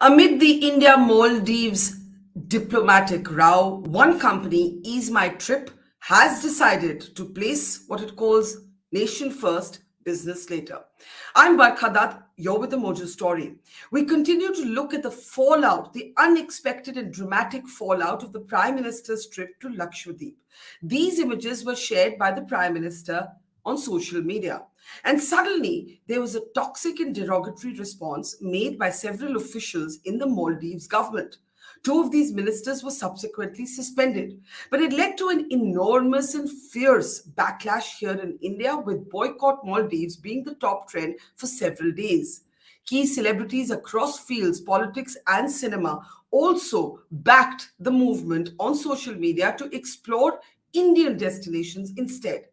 Amid the India Maldives diplomatic row, one company, EaseMyTrip, has decided to place what it calls nation first, business later. I'm Barkha Dutt, you're with the Mojo story. We continue to look at the fallout, the unexpected and dramatic fallout of the Prime Minister's trip to Lakshadweep. These images were shared by the Prime Minister on social media. And suddenly, there was a toxic and derogatory response made by several officials in the Maldives government. Two of these ministers were subsequently suspended. But it led to an enormous and fierce backlash here in India, with boycott Maldives being the top trend for several days. Key celebrities across fields, politics, and cinema also backed the movement on social media to explore Indian destinations instead.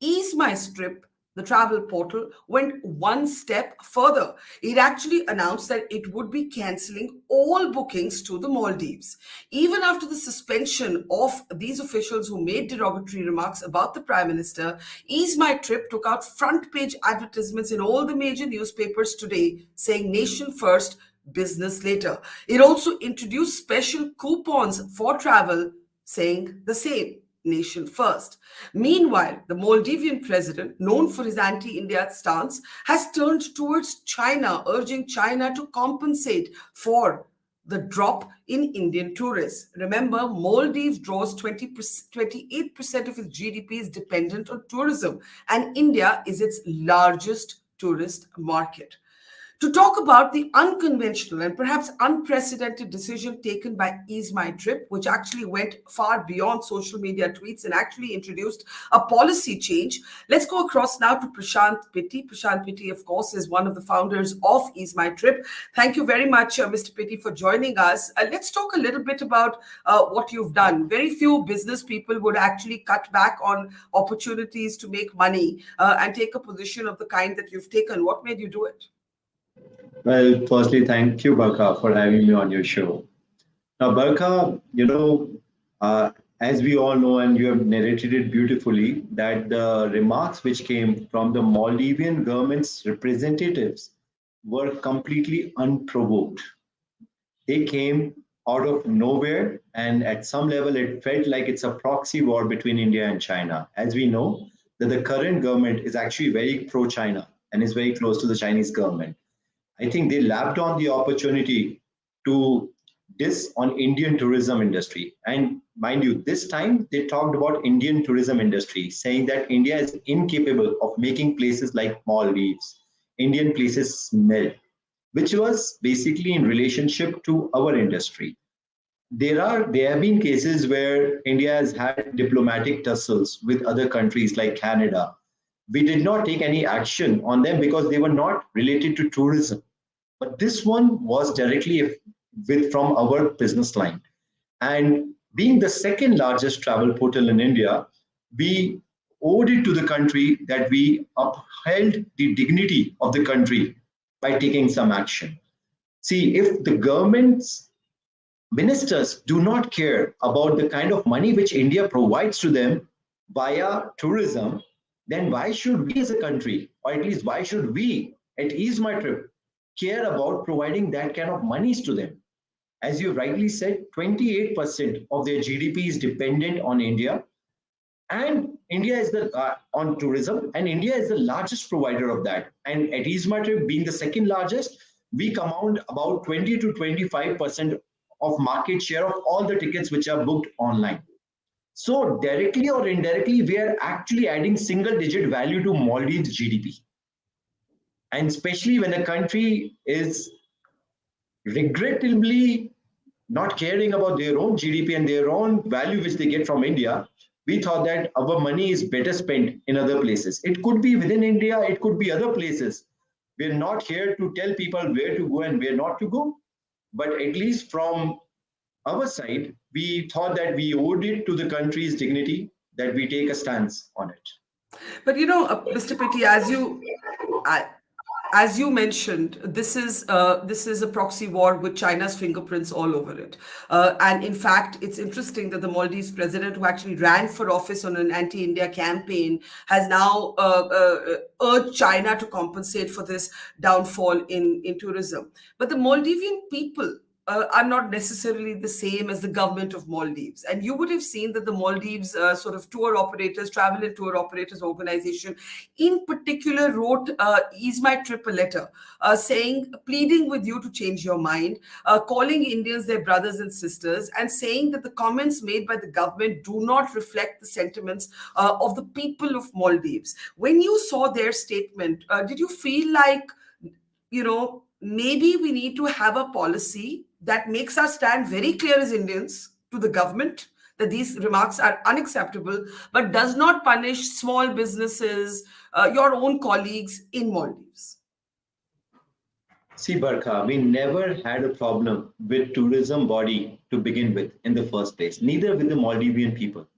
EaseMyTrip, the travel portal, went one step further. It actually announced that it would be cancelling all bookings to the Maldives. Even after the suspension of these officials who made derogatory remarks about the Prime Minister, EaseMyTrip took out front page advertisements in all the major newspapers today saying nation first, business later. It also introduced special coupons for travel saying the same. Nation first. Meanwhile, the Maldivian president, known for his anti India stance, has turned towards China, urging China to compensate for the drop in Indian tourists. Remember, Maldives draws 28% of its GDP is dependent on tourism, and India is its largest tourist market. To talk about the unconventional and perhaps unprecedented decision taken by EaseMyTrip, which actually went far beyond social media tweets and actually introduced a policy change, let's go across now to Prashant Pitti. Prashant Pitti, of course, is one of the founders of EaseMyTrip. Thank you very much, Mr. Pitti, for joining us. Let's talk a little bit about what you've done. Very few business people would actually cut back on opportunities to make money and take a position of the kind that you've taken. What made you do it? Well, firstly, thank you, Barkha, for having me on your show. Now, Barkha, as we all know, and you have narrated it beautifully, that the remarks which came from the Maldivian government's representatives were completely unprovoked. They came out of nowhere, and at some level, it felt like it's a proxy war between India and China. As we know, that the current government is actually very pro-China and is very close to the Chinese government. I think they lapped on the opportunity to diss on Indian tourism industry. And mind you, this time they talked about Indian tourism industry, saying that India is incapable of making places like Maldives, Indian places smell, which was basically in relationship to our industry. There have been cases where India has had diplomatic tussles with other countries like Canada. We did not take any action on them because they were not related to tourism. But this one was directly from our business line. And being the second largest travel portal in India, we owed it to the country that we upheld the dignity of the country by taking some action. See, if the government's ministers do not care about the kind of money which India provides to them via tourism, then why should we as a country, or at least why should we at EaseMyTrip care about providing that kind of monies to them? As you rightly said, 28% of their GDP is dependent on India, and India is on tourism, and India is the largest provider of that. And at EaseMyTrip being the second largest, we command about 20 to 25% of market share of all the tickets which are booked online. So directly or indirectly, we are actually adding single-digit value to Maldives GDP. And especially when a country is regrettably not caring about their own GDP and their own value which they get from India, we thought that our money is better spent in other places. It could be within India, it could be other places. We're not here to tell people where to go and where not to go. But at least from our side, we thought that we owed it to the country's dignity that we take a stance on it. But Mr. Pitti, as you mentioned, this is a proxy war with China's fingerprints all over it. And in fact, it's interesting that the Maldives president, who actually ran for office on an anti-India campaign, has now urged China to compensate for this downfall in tourism. But the Maldivian people are not necessarily the same as the government of Maldives. And you would have seen that the Maldives sort of tour operators, travel and tour operators organization, in particular, wrote Ease My Trip a letter saying, pleading with you to change your mind, calling Indians their brothers and sisters, and saying that the comments made by the government do not reflect the sentiments of the people of Maldives. When you saw their statement, did you feel like, maybe we need to have a policy that makes us stand very clear as Indians to the government that these remarks are unacceptable, but does not punish small businesses, your own colleagues in Maldives? See, Barkha, we never had a problem with tourism body to begin with in the first place, neither with the Maldivian people.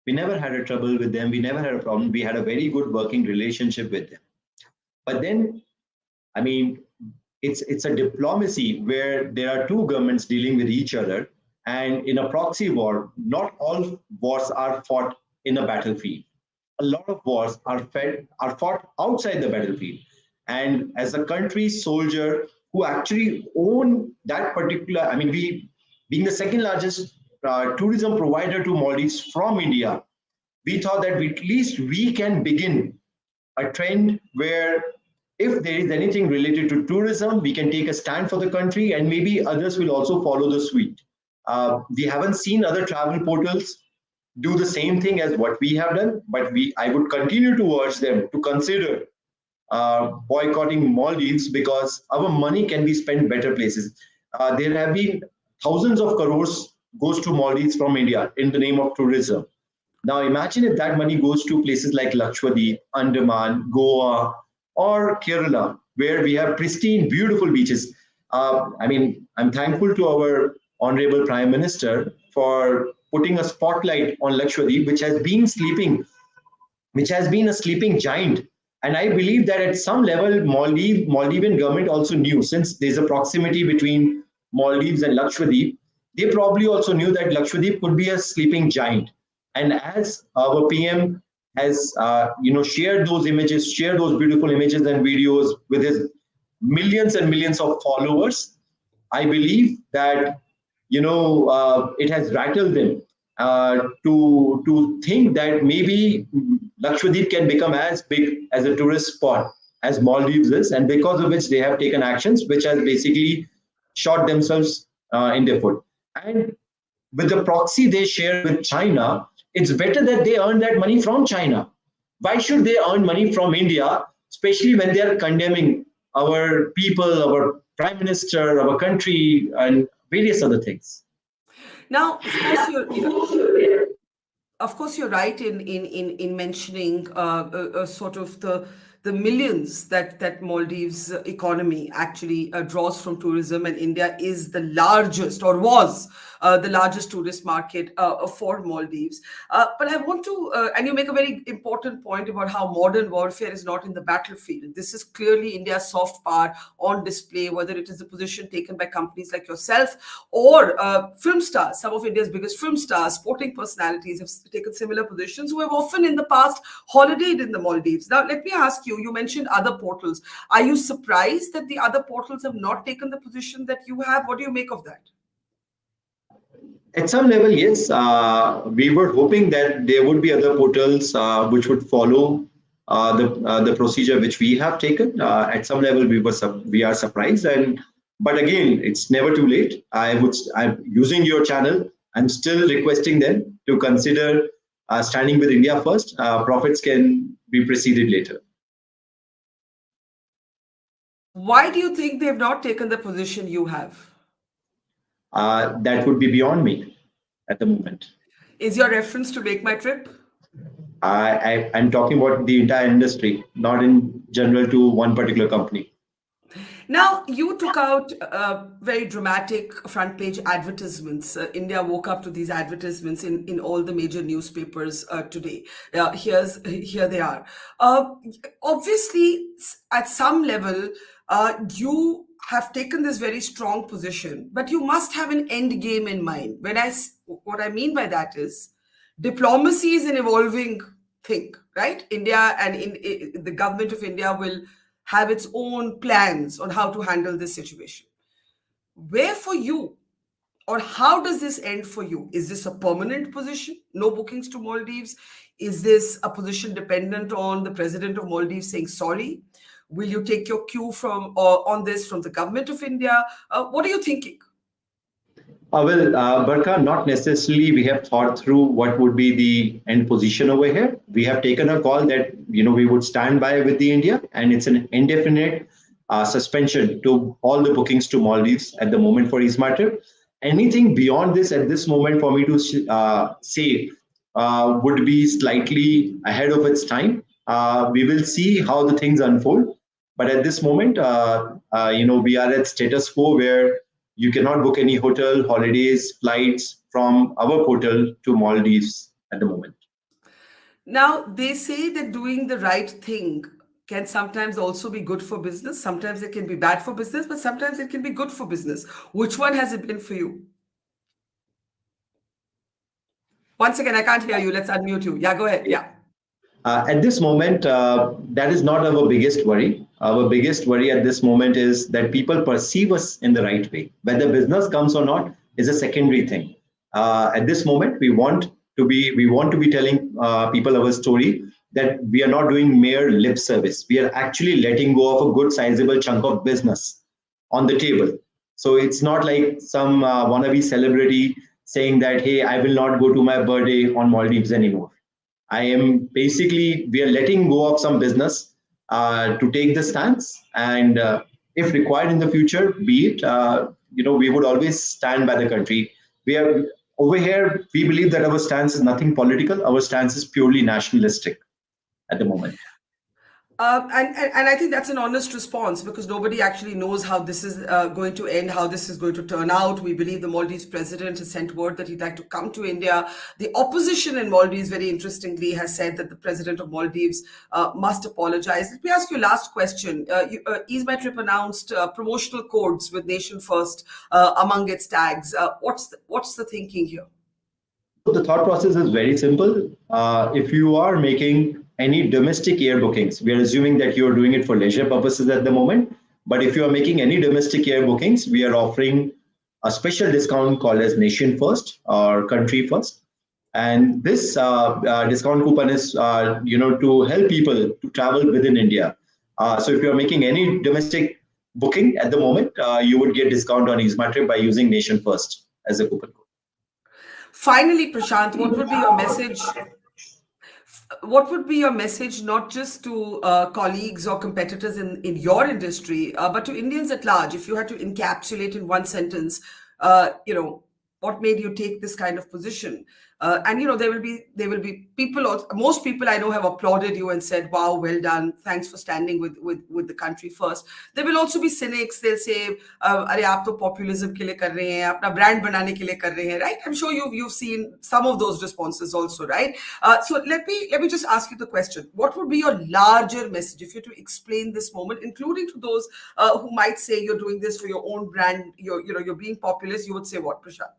We never had a trouble with them. We never had a problem. We had a very good working relationship with them. But then, I mean, it's a diplomacy where there are two governments dealing with each other, and in a proxy war, not all wars are fought in a battlefield. A lot of wars are fought outside the battlefield, and as a country soldier who actually own that particular, I mean, we being the second largest tourism provider to Maldives from India, we thought that at least we can begin a trend where if there is anything related to tourism, we can take a stand for the country, and maybe others will also follow the suit. We haven't seen other travel portals do the same thing as what we have done, but I would continue to urge them to consider boycotting Maldives because our money can be spent better places. There have been thousands of crores goes to Maldives from India in the name of tourism. Now imagine if that money goes to places like Lakshadweep, Andaman, Goa, or Kerala, where we have pristine, beautiful beaches. I mean, I'm thankful to our Honorable Prime Minister for putting a spotlight on Lakshadweep, which has been a sleeping giant. And I believe that at some level, Maldivian government also knew, since there's a proximity between Maldives and Lakshadweep, they probably also knew that Lakshadweep could be a sleeping giant. And as our PM has, shared those images, shared those beautiful images and videos with his millions and millions of followers, I believe that it has rattled them to think that maybe Lakshadweep can become as big as a tourist spot as Maldives is, and because of which they have taken actions which has basically shot themselves in their foot. And with the proxy they share with China, it's better that they earn that money from China. Why should they earn money from India, especially when they are condemning our people, our prime minister, our country, and various other things? Now, of course, you're right in mentioning sort of the millions that Maldives economy actually draws from tourism, and India is the largest, or was the largest tourist market for Maldives. But I want to, and you make a very important point about how modern warfare is not in the battlefield. This is clearly India's soft power on display, whether it is the position taken by companies like yourself or film stars. Some of India's biggest film stars, sporting personalities have taken similar positions, who have often in the past holidayed in the Maldives. Now, let me ask you, you mentioned other portals. Are you surprised that the other portals have not taken the position that you have? What do you make of that? At some level, yes. We were hoping that there would be other portals which would follow the procedure which we have taken. At some level, we are surprised, but again, it's never too late. I'm using your channel. I'm still requesting them to consider standing with India first. Profits can be preceded later. Why do you think they have not taken the position you have? That would be beyond me at the moment. Is your reference to Make My Trip? I'm talking about the entire industry, not in general to one particular company. Now, you took out very dramatic front page advertisements. India woke up to these advertisements in all the major newspapers today. Here they are. Obviously, at some level, you have taken this very strong position, but you must have an end game in mind. What I mean by that is, diplomacy is an evolving thing, right? India and the government of India will have its own plans on how to handle this situation. Where for you, or how does this end for you? Is this a permanent position? No bookings to Maldives? Is this a position dependent on the president of Maldives saying sorry? Will you take your cue from on this from the government of India? What are you thinking? Barkha, not necessarily we have thought through what would be the end position over here. We have taken a call that we would stand by with the India, and it's an indefinite suspension to all the bookings to Maldives at the moment for EaseMyTrip. Anything beyond this at this moment for me to say would be slightly ahead of its time. We will see how the things unfold, but at this moment, we are at status quo where you cannot book any hotel, holidays, flights from our portal to Maldives at the moment. Now, they say that doing the right thing can sometimes also be good for business. Sometimes it can be bad for business, but sometimes it can be good for business. Which one has it been for you? Once again, I can't hear you. Let's unmute you. Yeah, go ahead. Yeah. At this moment, that is not our biggest worry. Our biggest worry at this moment is that people perceive us in the right way. Whether business comes or not is a secondary thing. At this moment, we want to be telling people our story, that we are not doing mere lip service. We are actually letting go of a good sizable chunk of business on the table. So it's not like some wannabe celebrity saying that, hey, I will not go to my birthday on Maldives anymore. I am basically, we are letting go of some business to take the stance. And if required in the future, be it, we would always stand by the country. We are over here, we believe that our stance is nothing political. Our stance is purely nationalistic at the moment. And I think that's an honest response because nobody actually knows how this is going to end, how this is going to turn out. We believe the Maldives president has sent word that he'd like to come to India. The opposition in Maldives, very interestingly, has said that the president of Maldives must apologize. Let me ask you a last question. EaseMyTrip announced promotional codes with Nation First among its tags. What's the thinking here? So the thought process is very simple. If you are making any domestic air bookings, we are assuming that you are doing it for leisure purposes at the moment. But if you are making any domestic air bookings, we are offering a special discount called as Nation First or Country First. And this discount coupon is, to help people to travel within India. So if you are making any domestic booking at the moment, you would get discount on EaseMyTrip by using Nation First as a coupon code. Finally, Prashant, what would be your message? What would be your message not just to colleagues or competitors in your industry, but to Indians at large? If you had to encapsulate in one sentence, what made you take this kind of position? And there will be people. Most people I know have applauded you and said, "Wow, well done! Thanks for standing with the country first." There will also be cynics. They'll say, "Arey, aap to populism ke liye kar rahe hain, apna brand banane ke liye kar rahe hain," right? I'm sure you've seen some of those responses also, right? So let me just ask you the question: what would be your larger message if you had to explain this moment, including to those who might say you're doing this for your own brand, you're being populist? You would say what, Prashant?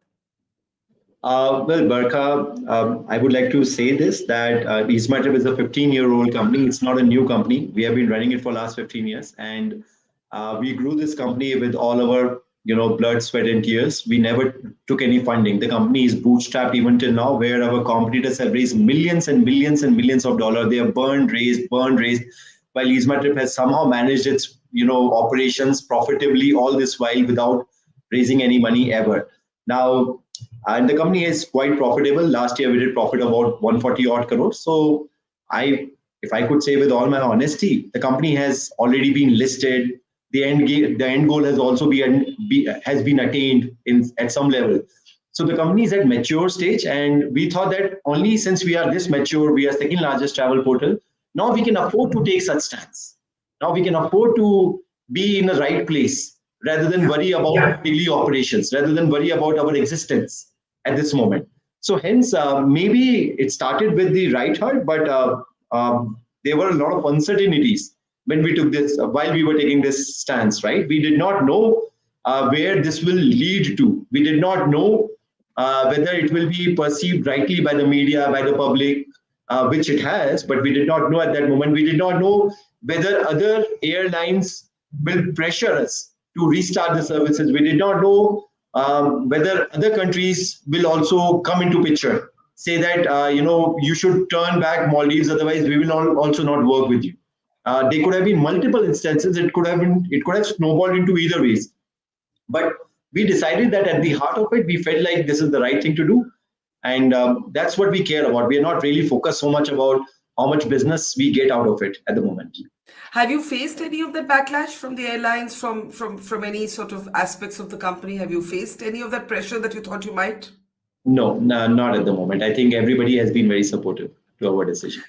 Barkha, I would like to say this that EaseMyTrip is a 15-year-old company. It's not a new company. We have been running it for the last 15 years, and we grew this company with all our blood, sweat, and tears. We never took any funding. The company is bootstrapped even till now, where our competitors have raised millions and millions and millions of dollars. They have burned, raised, while EaseMyTrip has somehow managed its operations profitably all this while without raising any money ever. Now, and the company is quite profitable. Last year we did profit about 140 odd crores. So if I could say with all my honesty, the company has already been listed. The end goal has also has been attained at some level. So the company is at mature stage, and we thought that only since we are this mature, we are second largest travel portal. Now we can afford to take such stance. Now we can afford to be in the right place rather than worry about daily operations, rather than worry about our existence at this moment. So hence, maybe it started with the right heart, but there were a lot of uncertainties when we took this, while we were taking this stance, right? We did not know where this will lead to. We did not know whether it will be perceived rightly by the media, by the public, which it has, but we did not know at that moment. We did not know whether other airlines will pressure us to restart the services. We did not know whether other countries will also come into picture, say that you should turn back Maldives, otherwise we will also not work with you. There could have been multiple instances. It could have snowballed into either ways. But we decided that at the heart of it, we felt like this is the right thing to do. And that's what we care about. We are not really focused so much about how much business we get out of it at the moment. Have you faced any of that backlash from the airlines, from any sort of aspects of the company? Have you faced any of that pressure that you thought you might? No, not at the moment. I think everybody has been very supportive to our decision.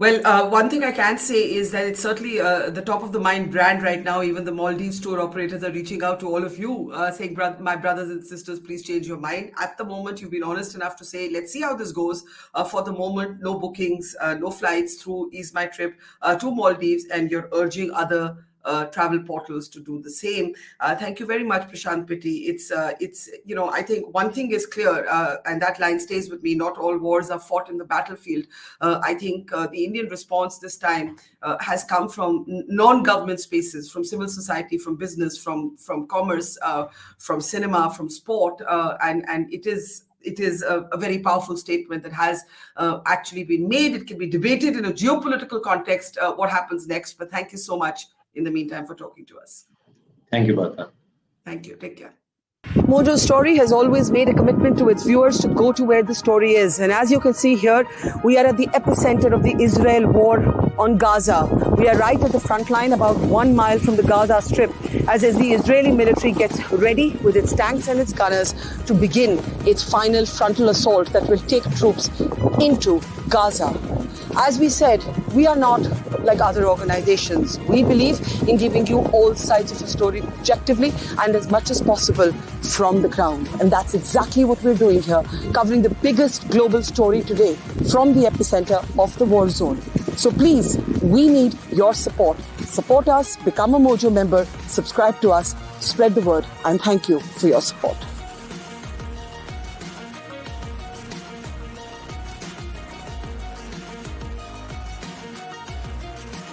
Well, one thing I can say is that it's certainly the top of the mind brand right now. Even the Maldives tour operators are reaching out to all of you, saying, my brothers and sisters, please change your mind. At the moment, you've been honest enough to say, let's see how this goes. For the moment, no bookings, no flights through EaseMyTrip to Maldives, and you're urging other travel portals to do the same. Thank you very much, Prashant, Pitti. It's I think one thing is clear, and that line stays with me: not all wars are fought in the battlefield. I think the Indian response this time has come from non-government spaces, from civil society, from business, from commerce, from cinema, from sport, and it is a very powerful statement that has actually been made. It can be debated in a geopolitical context, what happens next. But thank you so much in the meantime for talking to us. Thank you, Barkha. Thank you. Take care. Mojo Story has always made a commitment to its viewers to go to where the story is. And as you can see here, we are at the epicenter of the Israel war on Gaza. We are right at the front line, about 1 mile from the Gaza Strip, as the Israeli military gets ready with its tanks and its gunners to begin its final frontal assault that will take troops into Gaza. As we said, we are not like other organizations. We believe in giving you all sides of the story objectively and as much as possible from the ground. And that's exactly what we're doing here, covering the biggest global story today from the epicenter of the war zone. So please, we need your support. Support us, become a Mojo member, subscribe to us, spread the word, and thank you for your support.